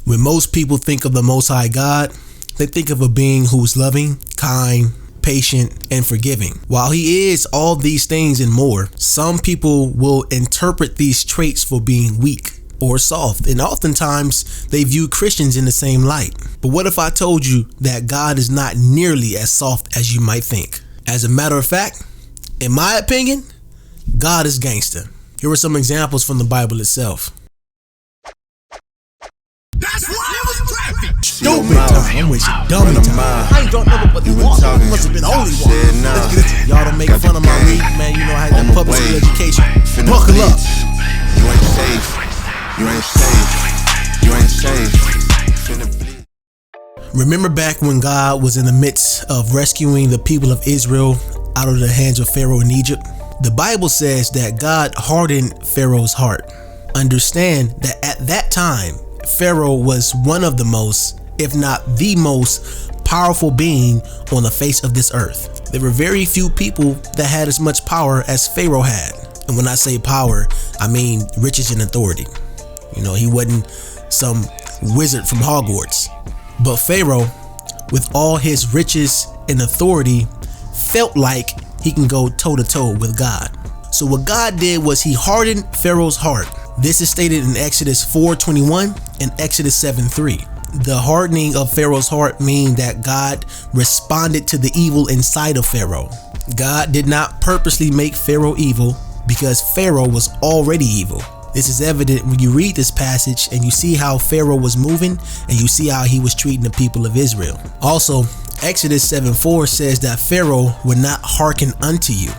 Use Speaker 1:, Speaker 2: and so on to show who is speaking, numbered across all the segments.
Speaker 1: When most people think of the Most High God, they think of a being who's loving, kind, patient, and forgiving. While he is all these things and more, some people will interpret these traits for being weak or soft, and oftentimes they view Christians in the same light. But what if I told you that God is not nearly as soft as you might think? As a matter of fact, in my opinion, God is gangsta. Here are some examples from the Bible itself.
Speaker 2: That's why it was traffic.
Speaker 1: Stupid time. I'm wasting dummy time.
Speaker 2: I ain't drunk never but the water. Must have been only one.
Speaker 1: Let's get it. Y'all don't make fun of my read, man. You know I had that public school education. Buckle up.
Speaker 3: You ain't safe. You ain't safe. You ain't safe.
Speaker 1: Remember back when God was in the midst of rescuing the people of Israel out of the hands of Pharaoh in Egypt? The Bible says that God hardened Pharaoh's heart. Understand that at that time, Pharaoh was one of the most, if not the most, powerful being on the face of this earth. There were very few people that had as much power as Pharaoh had. And when I say power, I mean riches and authority. You know, he wasn't some wizard from Hogwarts. But Pharaoh, with all his riches and authority, felt like he can go toe-to-toe with God. So what God did was he hardened Pharaoh's heart. This is stated in Exodus 4:21 and Exodus 7:3. The hardening of Pharaoh's heart means that God responded to the evil inside of Pharaoh. God did not purposely make Pharaoh evil because Pharaoh was already evil. This is evident when you read this passage and you see how Pharaoh was moving and you see how he was treating the people of Israel. Also, Exodus 7:4 says that Pharaoh would not hearken unto you,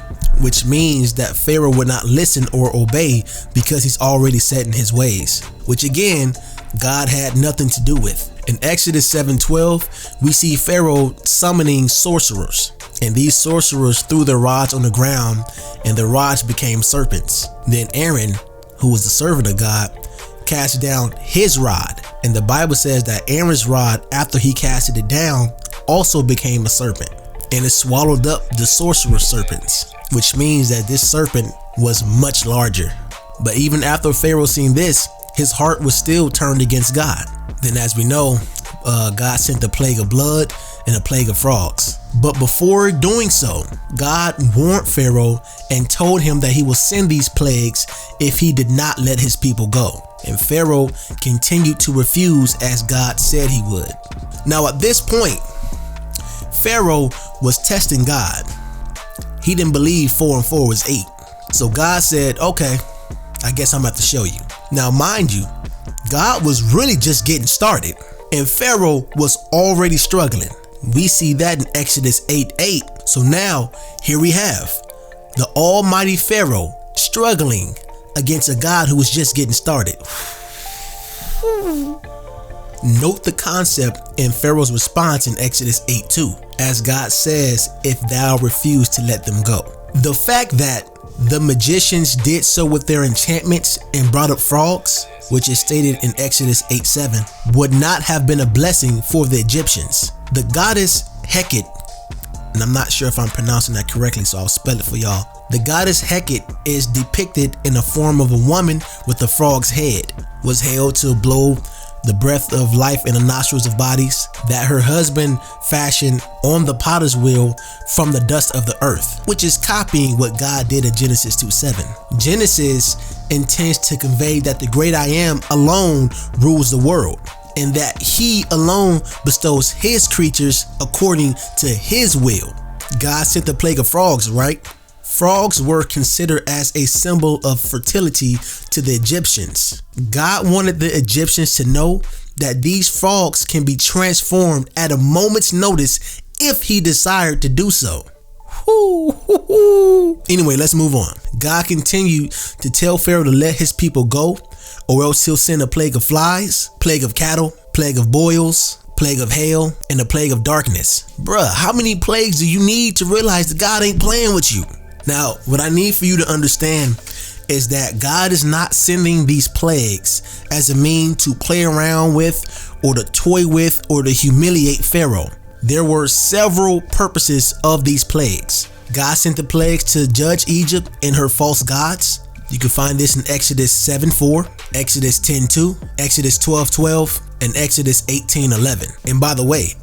Speaker 1: which means that Pharaoh would not listen or obey because he's already set in his ways, which again, God had nothing to do with. In Exodus 7:12, we see Pharaoh summoning sorcerers, and these sorcerers threw their rods on the ground and the rods became serpents. Then Aaron, who was the servant of God, cast down his rod, and the Bible says that Aaron's rod, after he casted it down, also became a serpent, and it swallowed up the sorcerer serpents, which means that this serpent was much larger. But even after Pharaoh seen this, his heart was still turned against God. Then, as we know, God sent the plague of blood and a plague of frogs. But before doing so, God warned Pharaoh and told him that he will send these plagues if he did not let his people go. And Pharaoh continued to refuse as God said he would. Now at this point, Pharaoh was testing God. He didn't believe 4 and 4 was 8. So God said, okay, I guess I'm about to show you. Now mind you, God was really just getting started and Pharaoh was already struggling. We see that in Exodus 8:8. So now here we have the almighty Pharaoh struggling against a God who was just getting started. Note the concept in Pharaoh's response in Exodus 8:2, as God says, if thou refuse to let them go. The fact that the magicians did so with their enchantments and brought up frogs, which is stated in Exodus 8:7, would not have been a blessing for the Egyptians. The goddess Hecate, and I'm not sure if I'm pronouncing that correctly, so I'll spell it for y'all. The goddess Hecate is depicted in the form of a woman with a frog's head, was held to blow the breath of life in the nostrils of bodies that her husband fashioned on the potter's wheel from the dust of the earth, which is copying what God did in Genesis 2:7. Genesis intends to convey that the great I am alone rules the world, and that he alone bestows his creatures according to his will. God sent the plague of frogs, right? Frogs were considered as a symbol of fertility to the Egyptians. God wanted the Egyptians to know that these frogs can be transformed at a moment's notice if he desired to do so. Anyway, let's move on. God continued to tell Pharaoh to let his people go, or else he'll send a plague of flies, plague of cattle, plague of boils, plague of hail, and a plague of darkness. Bruh, how many plagues do you need to realize that God ain't playing with you? Now, what I need for you to understand is that God is not sending these plagues as a mean to play around with or to toy with or to humiliate Pharaoh. There were several purposes of these plagues. God sent the plagues to judge Egypt and her false gods. You can find this in Exodus 7:4, Exodus 10:2, Exodus 12:12, in Exodus 18:11. And by the way,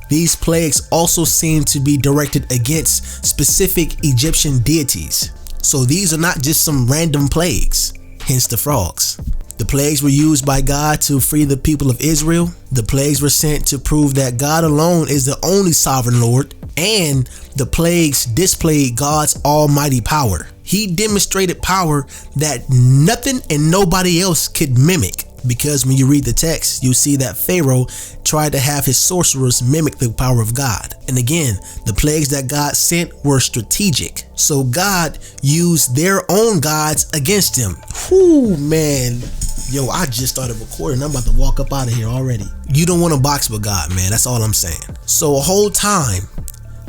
Speaker 1: these plagues also seem to be directed against specific Egyptian deities. So these are not just some random plagues, hence the frogs. The plagues were used by God to free the people of Israel. The plagues were sent to prove that God alone is the only sovereign Lord, and the plagues displayed God's almighty power. He demonstrated power that nothing and nobody else could mimic, because when you read the text, you see that Pharaoh tried to have his sorcerers mimic the power of God. And again, the plagues that God sent were strategic. So God used their own gods against them. Whoo, man. Yo, I just started recording. I'm about to walk up out of here already. You don't want to box with God, man. That's all I'm saying. So a whole time,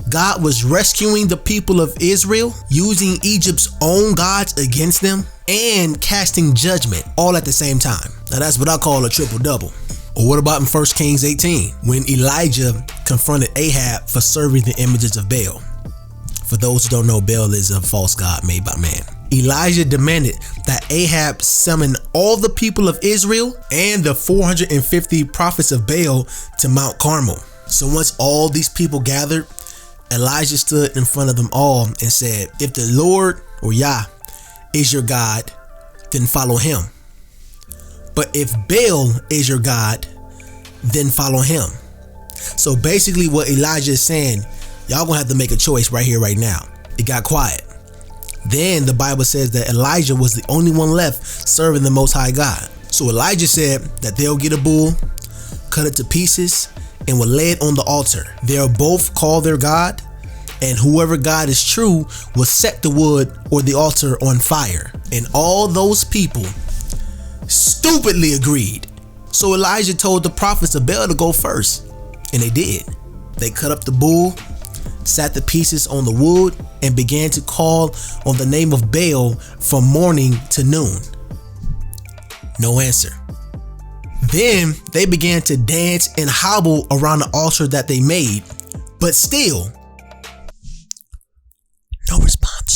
Speaker 1: God was rescuing the people of Israel, using Egypt's own gods against them, and casting judgment all at the same time. Now that's what I call a triple double. Or what about in 1 Kings 18, when Elijah confronted Ahab for serving the images of Baal? For those who don't know, Baal is a false god made by man. Elijah demanded that Ahab summon all the people of Israel and the 450 prophets of Baal to Mount Carmel. So once all these people gathered, Elijah stood in front of them all and said, if the Lord, or Yah, is your God, then follow him. But if Baal is your God, then follow him. So basically what Elijah is saying, y'all gonna have to make a choice right here, right now. It got quiet. Then the Bible says that Elijah was the only one left serving the Most High God. So Elijah said that they'll get a bull, cut it to pieces, and will lay it on the altar. They'll both call their God, and whoever God is true will set the wood or the altar on fire. And all those people stupidly agreed. So Elijah told the prophets of Baal to go first, and they did. They cut up the bull, sat the pieces on the wood, and began to call on the name of Baal from morning to noon. No answer. Then they began to dance and hobble around the altar that they made, but still, no response.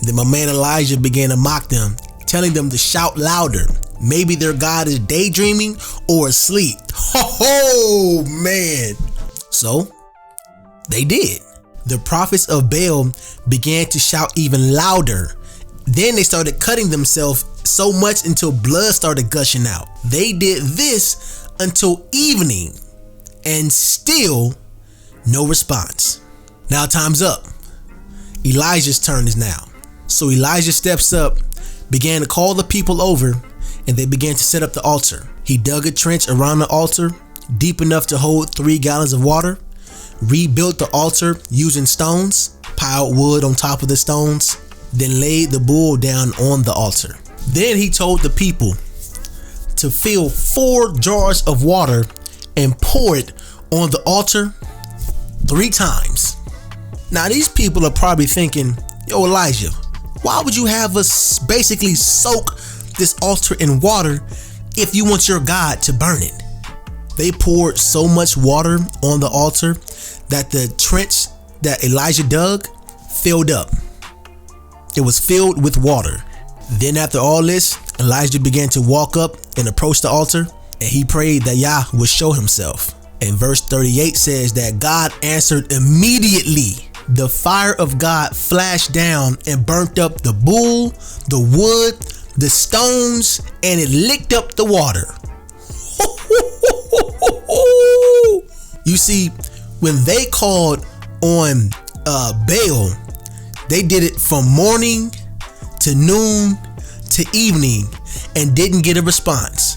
Speaker 1: Then my man Elijah began to mock them, telling them to shout louder. Maybe their God is daydreaming or asleep. Oh man. So they did. The prophets of Baal began to shout even louder. Then they started cutting themselves so much until blood started gushing out. They did this until evening, and still no response. Now time's up. Elijah's turn is now. So Elijah steps up, began to call the people over, and they began to set up the altar. He dug a trench around the altar, deep enough to hold 3 gallons of water, rebuilt the altar using stones, piled wood on top of the stones, then laid the bull down on the altar. Then he told the people to fill 4 jars of water and pour it on the altar 3 times. Now these people are probably thinking, yo Elijah, why would you have us basically soak this altar in water if you want your God to burn it? They poured so much water on the altar that the trench that Elijah dug filled up. It was filled with water. Then after all this, Elijah began to walk up and approach the altar, and he prayed that Yah would show himself. And verse 38 says that God answered immediately. The fire of God flashed down and burnt up the bull, the wood, the stones, and it licked up the water. You see, when they called on Baal, they did it from morning to noon to evening and didn't get a response.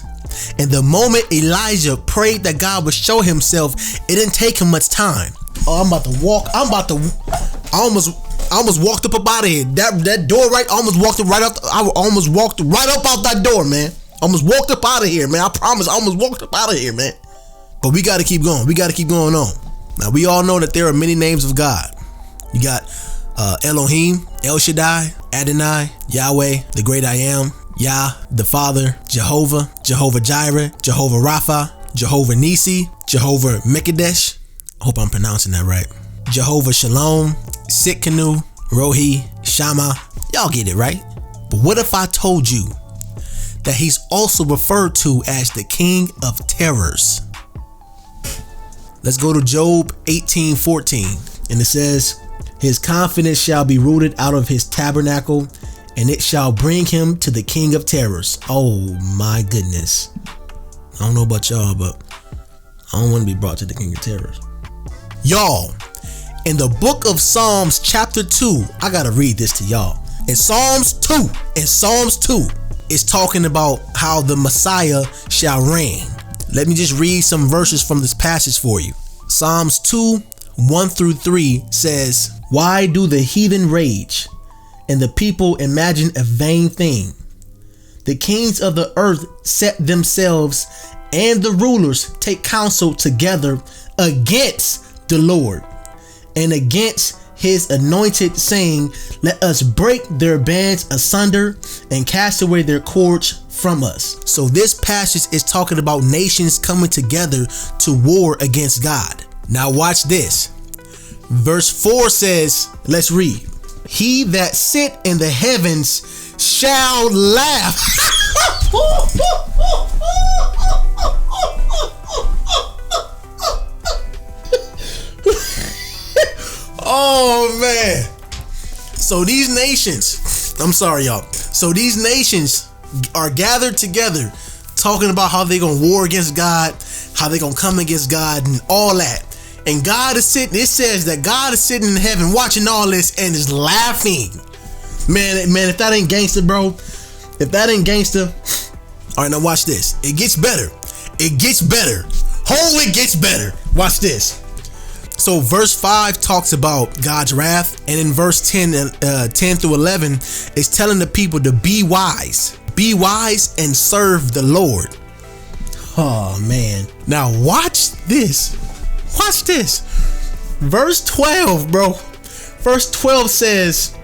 Speaker 1: And the moment Elijah prayed that God would show himself, it didn't take him much time. Oh, I almost walked up out of here. That door right, I almost walked right up out that door, man. Almost walked up out of here, man. I promise, I almost walked up out of here, man. But we got to keep going. We got to keep going on. Now, we all know that there are many names of God. You got Elohim, El Shaddai, Adonai, Yahweh, the great I am, Yah, the Father, Jehovah, Jehovah Jireh, Jehovah Rapha, Jehovah Nisi, Jehovah Mekadesh. I hope I'm pronouncing that right. Jehovah Shalom, Sitkanu, Rohi, Shammah. Y'all get it, right? But what if I told you that he's also referred to as the King of Terrors. Let's go to Job 18:14, and it says, his confidence shall be rooted out of his tabernacle, and it shall bring him to the King of Terrors. Oh my goodness. I don't know about y'all, but I don't want to be brought to the King of Terrors. Y'all, in the book of Psalms chapter 2, I gotta read this to y'all. In Psalms 2, it's talking about how the Messiah shall reign. Let me just read some verses from this passage for you. Psalms 2:1-3 says, why do the heathen rage and the people imagine a vain thing? The kings of the earth set themselves, and the rulers take counsel together against the Lord and against his anointed, saying, let us break their bands asunder and cast away their cords from us. So this passage is talking about nations coming together to war against God. Now watch this. Verse 4 says, let's read. He that sit in the heavens shall laugh. Oh man. So these nations, I'm sorry y'all. So these nations are gathered together talking about how they're gonna war against God, how they're gonna come against God and all that. And God is sitting, it says that God is sitting in heaven watching all this and is laughing. Man, if that ain't gangster, bro, if that ain't gangster. All right, now watch this. It gets better. It gets better. Oh, it gets better. Watch this. So verse 5 talks about God's wrath, and in verse 10-11 is telling the people to be wise and serve the Lord. Oh man. Now watch this. Watch this. Verse 12, bro. Verse 12 says,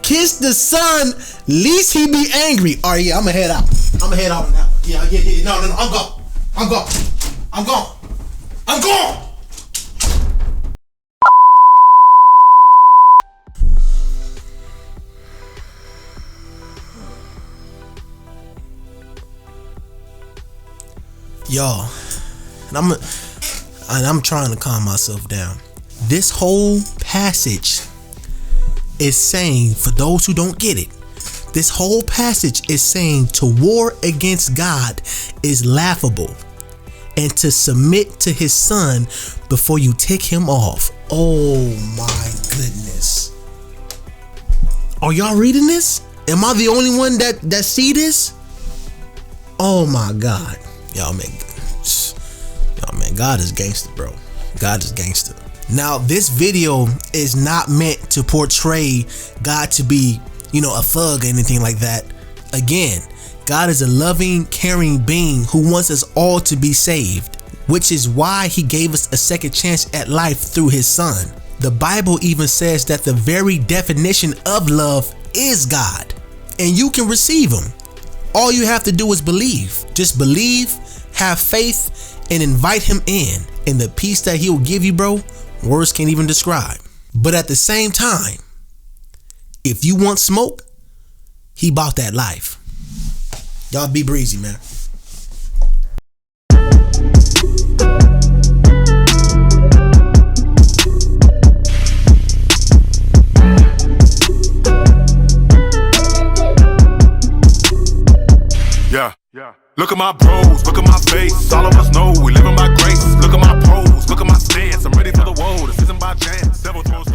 Speaker 1: kiss the son, lest he be angry. All right, yeah, I'm gonna head out. I'm gonna head out on that one. Yeah. No, I'm gone. Y'all, and I'm trying to calm myself down. This whole passage is saying, for those who don't get it, this whole passage is saying to war against God is laughable, and to submit to his son before you tick him off. Oh my goodness. Are y'all reading this? Am I the only one that see this? Oh my God. Y'all man, God is gangster, bro. God is gangster. Now, this video is not meant to portray God to be, a thug or anything like that. Again, God is a loving, caring being who wants us all to be saved, which is why he gave us a second chance at life through his son. The Bible even says that the very definition of love is God, and you can receive him. All you have to do is believe. Just believe, have faith, and invite him in. And the peace that he'll give you, bro, words can't even describe. But at the same time, if you want smoke, he bought that life. Y'all be breezy, man.
Speaker 3: Yeah. Look at my bros, look at my face. All of us know we living by grace. Look at my pros, look at my stance. I'm ready for the woe. This isn't by chance. Devil throws